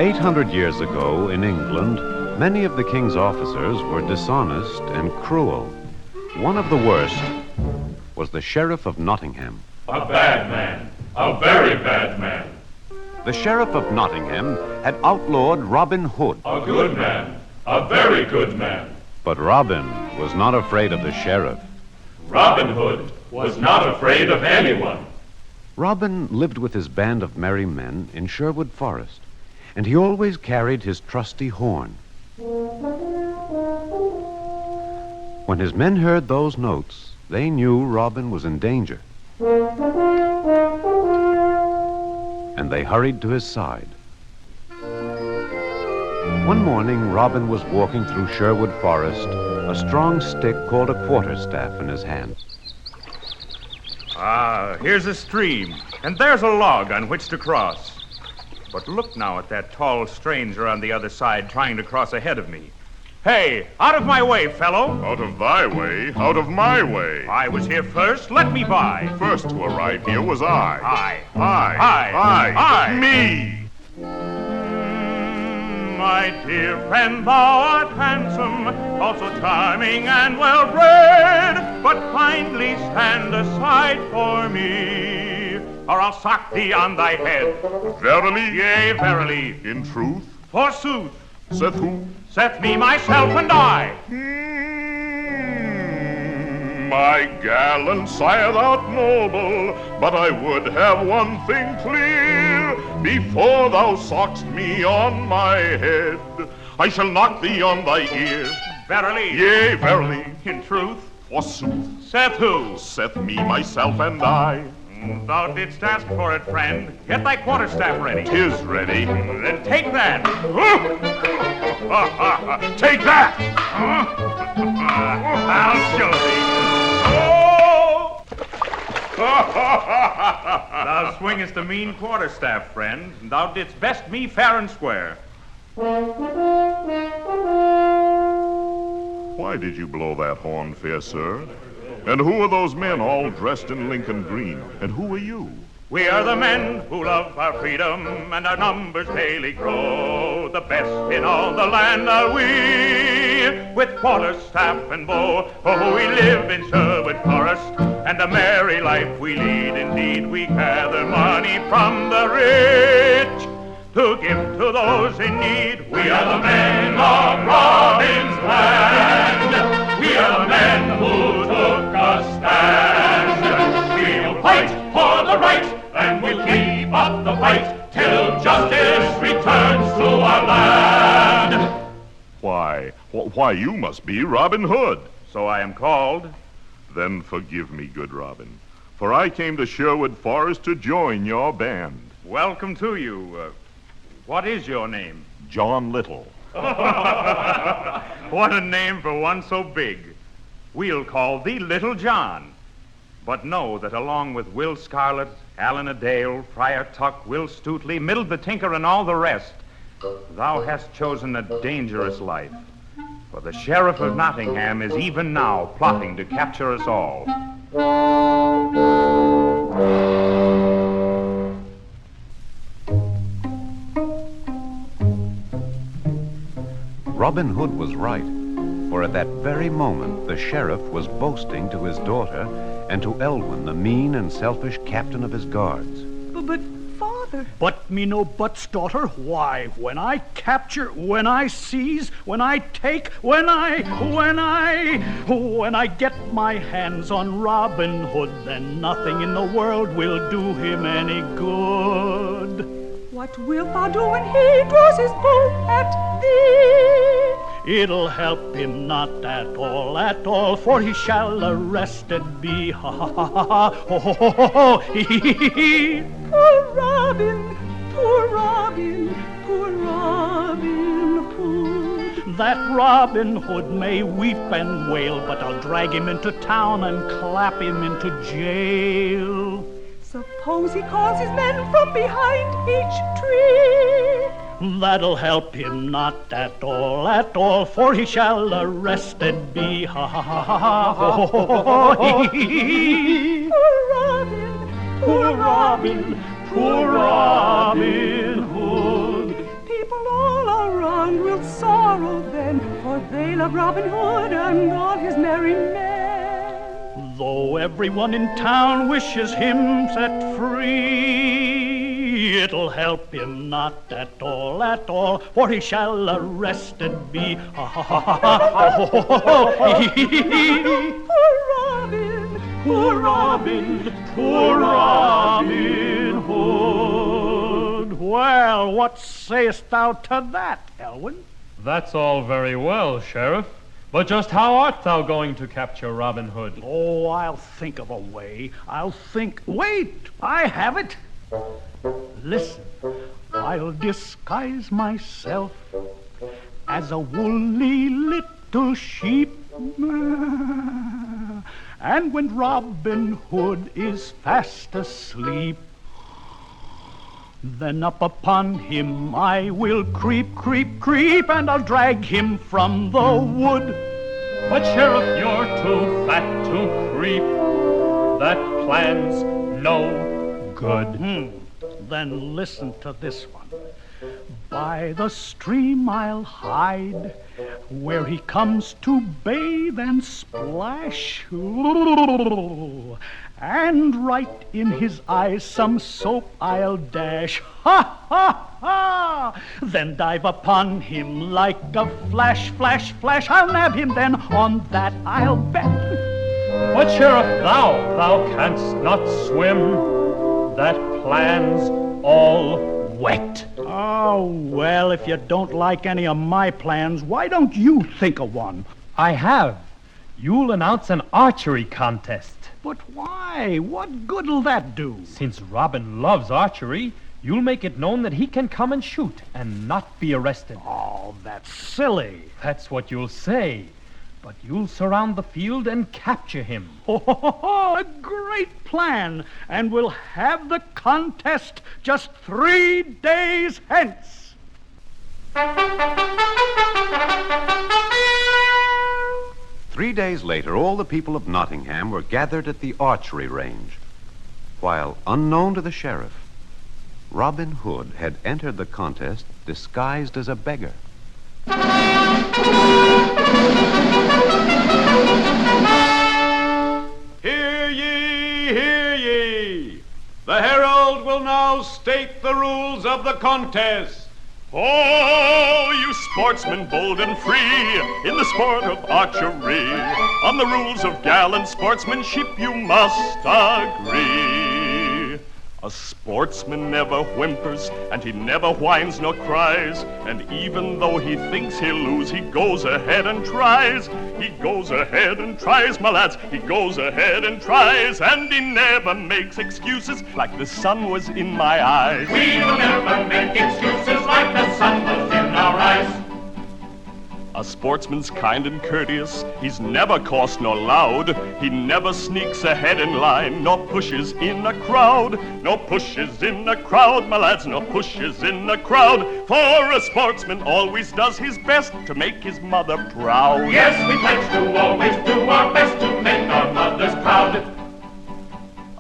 800 years ago in England, many of the king's officers were dishonest and cruel. One of the worst was the Sheriff of Nottingham. A bad man, a very bad man. The Sheriff of Nottingham had outlawed Robin Hood. A good man, a very good man. But Robin was not afraid of the sheriff. Robin Hood was not afraid of anyone. Robin lived with his band of merry men in Sherwood Forest, and he always carried his trusty horn. When his men heard those notes, they knew Robin was in danger. And they hurried to his side. One morning, Robin was walking through Sherwood Forest, a strong stick called a quarterstaff in his hand. Here's a stream, and there's a log on which to cross. But look now at that tall stranger on the other side trying to cross ahead of me. Hey, out of my way, fellow. Out of thy way, out of my way. I was here first, let me by. First to arrive here was I. Me. My dear friend, thou art handsome, also charming and well-bred, but kindly stand aside for me, or I'll sock thee on thy head. Verily? Yea, verily. In truth? Forsooth. Saith who? Saith me, myself, and I. My gallant sire, thou'rt noble, but I would have one thing clear. Before thou sockst me on my head, I shall knock thee on thy ear. Verily? Yea, verily. In truth? Forsooth. Saith who? Saith me, myself, and I. Thou didst ask for it, friend. Get thy quarterstaff ready. 'Tis ready. Then take that. Take that! I'll show thee. Thou swingest a mean quarterstaff, friend, and thou didst best me fair and square. Why did you blow that horn, fair sir? And who are those men all dressed in Lincoln green? And who are you? We are the men who love our freedom, and our numbers daily grow. The best in all the land are we, with quarterstaff and bow. Oh, we live in Sherwood Forest, and a merry life we lead. Indeed, we gather money from the rich to give to those in need. We are the men of Robin's land. We are the men who took a stand. We'll fight for the right, and we'll keep up the fight till justice returns to our land. Why, you must be Robin Hood. So I am called. Then forgive me, good Robin, for I came to Sherwood Forest to join your band. Welcome to you. What is your name? John Little. What a name for one so big. We'll call thee Little John. But know that along with Will Scarlet, Allen a Dale, Friar Tuck, Will Stutely, Middle the Tinker, and all the rest, thou hast chosen a dangerous life. For the Sheriff of Nottingham is even now plotting to capture us all. Robin Hood was right, for at that very moment the sheriff was boasting to his daughter and to Elwin, the mean and selfish captain of his guards. But, Father... But me no buts, daughter. Why, when I capture, when I seize, when I take, when I get my hands on Robin Hood, then nothing in the world will do him any good. What wilt thou do when he draws his bow at thee? It'll help him not at all, for he shall arrested be. Ha ha ha ha ha, ho ho ho ho ho, hee hee hee hee. Poor Robin, poor Robin, poor Robin Hood. That Robin Hood may weep and wail, but I'll drag him into town and clap him into jail. Suppose he calls his men from behind each tree. That'll help him not at all, for he shall arrested be. Ha ha ha ha ha, ho ho ho ho ho, hee hee hee. Poor Robin, poor Robin, poor Robin Hood. People how wronged will sorrow then, for they love Robin Hood and all his merry men. Though everyone in town wishes him set free, it'll help him not at all, for he shall arrested be. Ha ha ha ha ha. Poor Robin, Poor Robin, poor Robin Hood. Well, what sayest thou to that, Elwin? That's all very well, Sheriff. But just how art thou going to capture Robin Hood? Oh, I'll think of a way. Wait, I have it. Listen, I'll disguise myself as a woolly little sheep. And when Robin Hood is fast asleep, then up upon him I will creep, and I'll drag him from the wood. But, Sheriff, you're too fat to creep. That plan's no good. Then listen to this one. By the stream I'll hide, where he comes to bathe and splash. And right in his eyes some soap I'll dash. Ha, ha, ha! Then dive upon him like a flash, flash, flash. I'll nab him then, on that I'll bet. But, Sheriff, thou canst not swim. That plan's all wet. Oh, well, if you don't like any of my plans, why don't you think of one? I have. You'll announce an archery contest. But why? What good'll that do? Since Robin loves archery, you'll make it known that he can come and shoot and not be arrested. Oh, that's silly. That's what you'll say. But you'll surround the field and capture him. Oh, a great plan. And we'll have the contest just 3 days hence. 3 days later, all the people of Nottingham were gathered at the archery range, while, unknown to the sheriff, Robin Hood had entered the contest disguised as a beggar. Hear ye, hear ye! The Herald will now state the rules of the contest. Oh, you sportsmen bold and free, in the sport of archery, on the rules of gallant sportsmanship you must agree. A sportsman never whimpers, and he never whines nor cries, and even though he thinks he'll lose, he goes ahead and tries. He goes ahead and tries, my lads, he goes ahead and tries, and he never makes excuses like the sun was in my eyes. We will never make excuses like the sun was in our eyes. A sportsman's kind and courteous, he's never coarse nor loud, he never sneaks ahead in line, nor pushes in a crowd, nor pushes in a crowd, my lads, nor pushes in a crowd, for a sportsman always does his best to make his mother proud. Yes, we pledge to always do our best to make our mothers proud.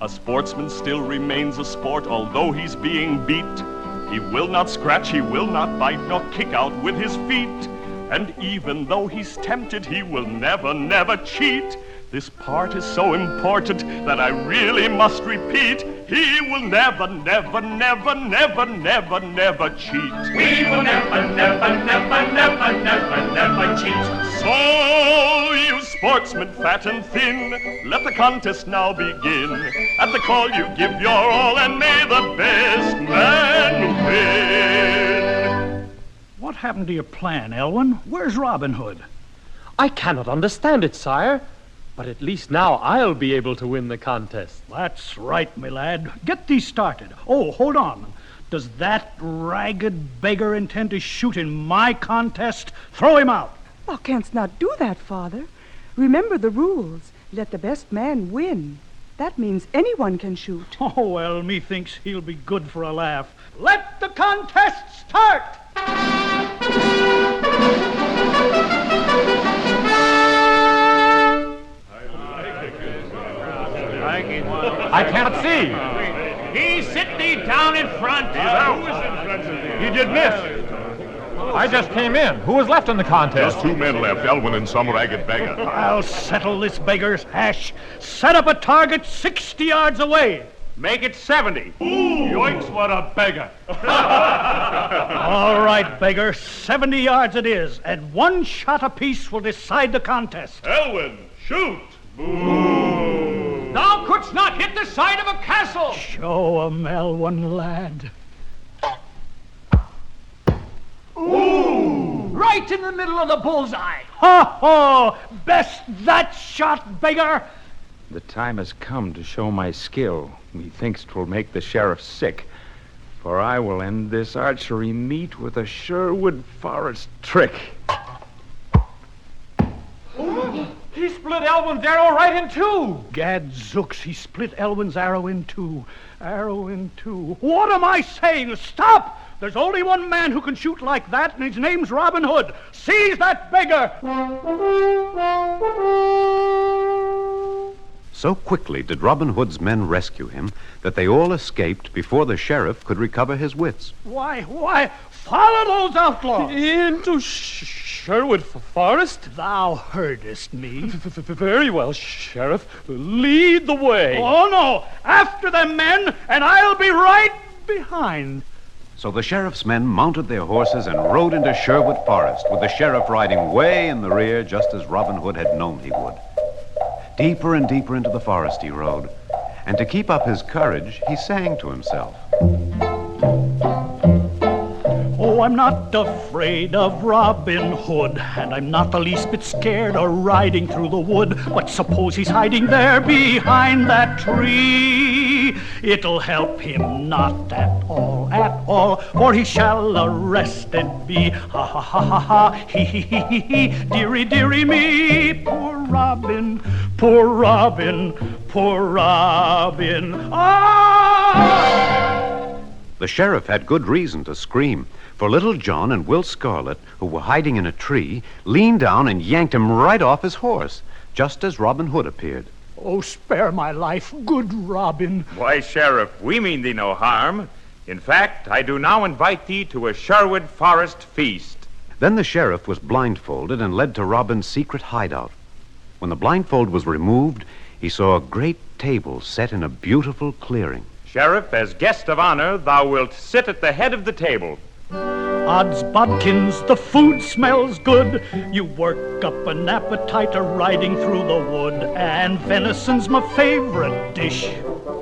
A sportsman still remains a sport, although he's being beat. He will not scratch, he will not bite, nor kick out with his feet. And even though he's tempted, he will never, never cheat. This part is so important that I really must repeat. He will never, never, never, never, never, never cheat. We will never, never, never, never, never, never cheat. So, you sportsmen fat and thin, let the contest now begin. At the call you give your all, and may the best man win. What happened to your plan, Elwin? Where's Robin Hood? I cannot understand it, sire. But at least now I'll be able to win the contest. That's right, my lad. Get these started. Oh, hold on. Does that ragged beggar intend to shoot in my contest? Throw him out. Thou canst not do that, Father. Remember the rules. Let the best man win. That means anyone can shoot. Oh, well, methinks he'll be good for a laugh. Let the contest start! I can't see. He sit thee down in front. He did miss. I just came in. Who was left in the contest? Just 2 men left, Elwin and some ragged beggar. I'll settle this beggar's hash. Set up a target 60 yards away. Make it 70. Yoinks, what a beggar. All right, beggar, 70 yards it is, and 1 shot apiece will decide the contest. Elwin, shoot! Thou couldst not hit the side of a castle. Show 'em, Elwin, lad. Right in the middle of the bullseye. Ha ha! Best that shot, beggar. The time has come to show my skill. Methinks 'twill make the sheriff sick. For I will end this archery meet with a Sherwood Forest trick. He split Elwin's arrow right in two. Gadzooks, he split Elwin's arrow in two. Arrow in two. What am I saying? Stop! There's only one man who can shoot like that, and his name's Robin Hood. Seize that beggar! So quickly did Robin Hood's men rescue him that they all escaped before the sheriff could recover his wits. Why, follow those outlaws! Into Sherwood Forest? Thou heardest me. Very well, Sheriff. Lead the way. Oh, no! After them, men, and I'll be right behind. So the sheriff's men mounted their horses and rode into Sherwood Forest, with the sheriff riding way in the rear, just as Robin Hood had known he would. Deeper and deeper into the forest he rode, and to keep up his courage, he sang to himself. Oh, I'm not afraid of Robin Hood, and I'm not the least bit scared of riding through the wood. But suppose he's hiding there behind that tree, it'll help him not at all, for he shall arrested be. Ha ha ha ha ha, hee hee hee hee hee, dearie dearie me, poor Robin, poor Robin, poor Robin. Ah! The sheriff had good reason to scream, for Little John and Will Scarlet, who were hiding in a tree, leaned down and yanked him right off his horse, just as Robin Hood appeared. Oh, spare my life, good Robin. Why, Sheriff, we mean thee no harm. In fact, I do now invite thee to a Sherwood Forest feast. Then the sheriff was blindfolded and led to Robin's secret hideout. When the blindfold was removed, he saw a great table set in a beautiful clearing. Sheriff, as guest of honor, thou wilt sit at the head of the table. Odds bodkins, the food smells good. You work up an appetite a riding through the wood, and venison's my favorite dish.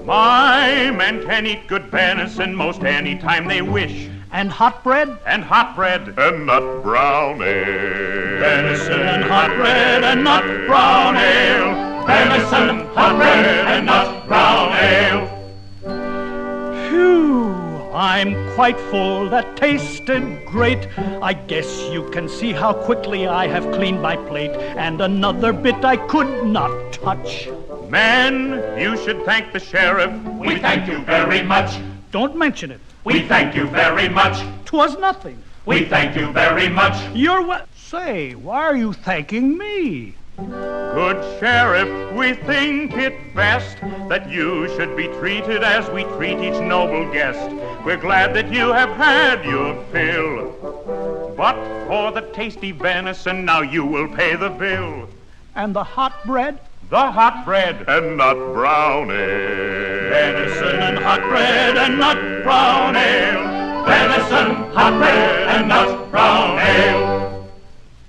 My men can eat good venison most any time they wish. And hot bread? And hot bread. And nut brown ale. Venison and hot bread and nut brown ale. Venison, hot bread, and nut brown ale. Phew! I'm quite full, that tasted great. I guess you can see how quickly I have cleaned my plate, and another bit I could not touch. Men, you should thank the sheriff. We thank you very much. Don't mention it. We thank you very much. 'Twas nothing. We thank you very much. You're Say, why are you thanking me? Good sheriff, we think it best that you should be treated as we treat each noble guest. We're glad that you have had your fill, but for the tasty venison, now you will pay the bill. And the hot bread? The hot bread. And nut brown ale. Venison and hot bread and nut brown ale. Venison, hot bread and nut brown ale.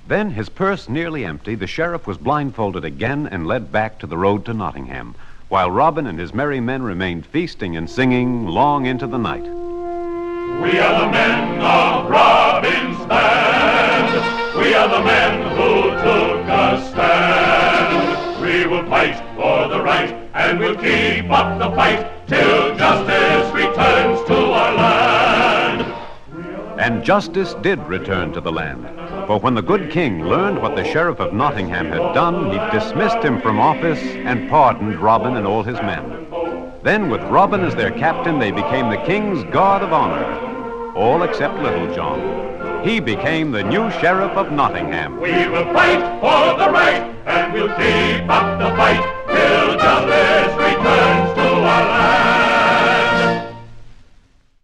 Then, his purse nearly empty, the sheriff was blindfolded again and led back to the road to Nottingham, while Robin and his merry men remained feasting and singing long into the night. We are the men of Robin's band. We are the men who took a stand. We will fight for the right, and we'll keep up the fight till justice returns to our land. And justice did return to the land. For when the good king learned what the sheriff of Nottingham had done, he dismissed him from office and pardoned Robin and all his men. Then, with Robin as their captain, they became the king's guard of honor, all except Little John. He became the new sheriff of Nottingham. We will fight for the right, and we'll keep up the fight